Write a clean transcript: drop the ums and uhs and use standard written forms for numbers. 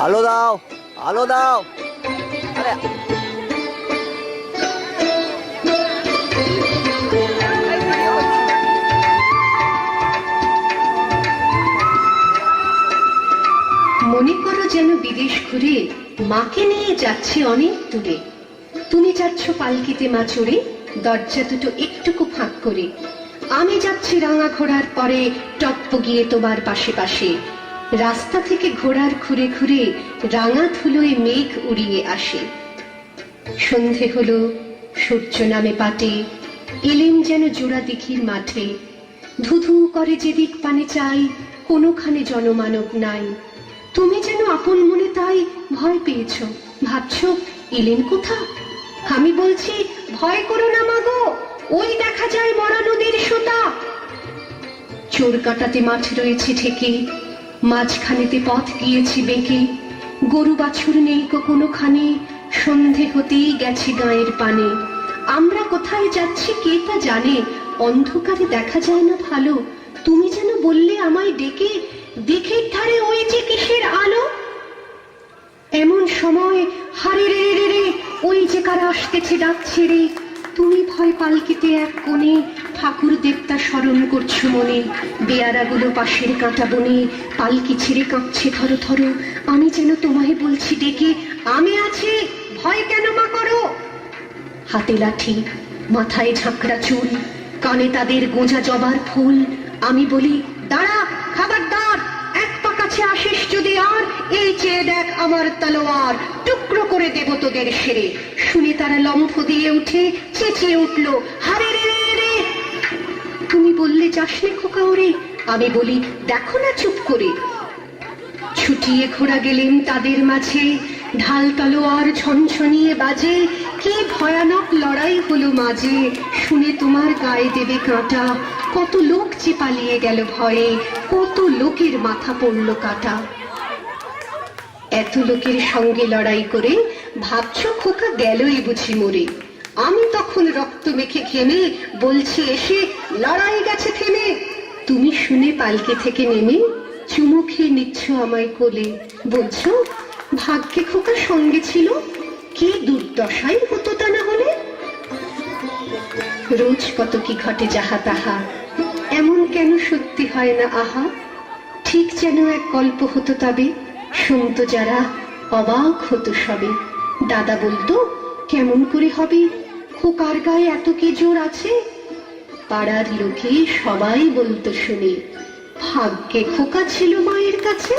আলো দাও, আলো দাও। আরে মনে করো যেন বিদেশ ঘুরে মাকে নিয়ে যাচ্ছে অনেক দূরে। তুমি যাচ্ছ পালকিতে মা চড়ে, দরজা দুটো একটুকু ফাঁক করে। আমি যাচ্ছি রাঙা ঘোড়ার পরে, টপ্প গিয়ে তোমার পাশে পাশে। রাস্তা থেকে ঘোড়ার খুঁড়ে খুঁড়ে রাঙা ধুলোয় মেঘ উড়িয়ে আসে। সন্ধে হলো, সূর্য নামে পাটে, এলেন যেন জোড়া দিঘির মাঠে। ধুধু করে যেদিক পানে চাই, কোনোখানে জনমানব নাই। তুমি যেন আপন মনে তাই ভয় পেয়েছ, ভাবছ এলেন কোথা। আমি বলছি ভয় করো না মাগো, ওই দেখা যায় মরা নদীর সোতা। চোর কাটাতে মাঠ রয়েছে ঠেকে, মাঝখানেতে পথ গিয়েছে বেঁকে। গরু বাছুর নেই কোনোখানে, সন্ধে হতেই গেছে গায়ের পানে। আমরা কোথায় যাচ্ছি কে তা জানে, অন্ধকারে দেখা যায় না ভালো। তুমি যেন বললে আমায় ডেকে, দিঘির ধারে ওই যে কিসের আলো। এমন সময় হারে রে রে রে, ওই যে কারা আসতেছে ডাকছে রে। তুমি ভয় পালকিতে এক কোণে, ঠাকুর দেবতা স্মরণ করছো মনে। বেয়ারাগুলো পাশের কাঁটা বনে, পালকি ছেড়ে কাঁপছে থর থর। আমি যেন তোমায় বলছি ডেকে, আমি আছি, ভয় কেন মা করো। হাতে লাঠি, মাথায় ঝাঁকড়া চুল, কানে তাদের গোঁজা জবার ফুল। আমি বলি দাঁড়া, খবরদার, এক পা কাছে আসিস যদি আর, এই চেয়ে দেখ আমার তলোয়ার, টুকরো করে দেব তোদের সেরে। শুনে তারা লম্ফ দিয়ে উঠে চেঁচিয়ে উঠলো, হারে রে রে। তুমি বললে যাসনে খোকা ওরে, আমি বলি দেখো না চুপ করে। ছুটিয়ে ঘোড়া গেলেন তাদের মাঝে, ঢাল তলোয়ার ঝনঝনিয়ে বাজে। কি ভয়ানক লড়াই হলো মাঝে, শুনে তোমার গায়ে দেবে কাঁটা। কত লোক যে পালিয়ে গেল ভয়ে, কত লোকের মাথা পড়লো কাটা। এত লোকের সঙ্গে লড়াই করে ভাবছ খোকা গেলই বুঝি মরে। আমি তখন রক্ত মেখে ঘেমে বলছি এসে, লড়াই গেছে থেমে। তুমি শুনে পালকি থেকে নেমে চুমু খেয়ে নিচ্ছ আমায় কোলে, বলছো ভাগ্যে খোকা সঙ্গে ছিল, কি দুর্দশাই হতো তা না হলে। রোজ কত কি ঘটে যাহা তাহা, এমন কেন সত্যি হয় না আহা। ঠিক যেন এক গল্প হতো তবে, শুনতো যারা অবাক হতো সবে। দাদা বলতো কেমন করে হবে, খোকার গায়ে এত কি জোর আছে। পাড়ার লোকে সবাই বলতো শুনে, ভাগ্যে খোকা ছিল মায়ের কাছে।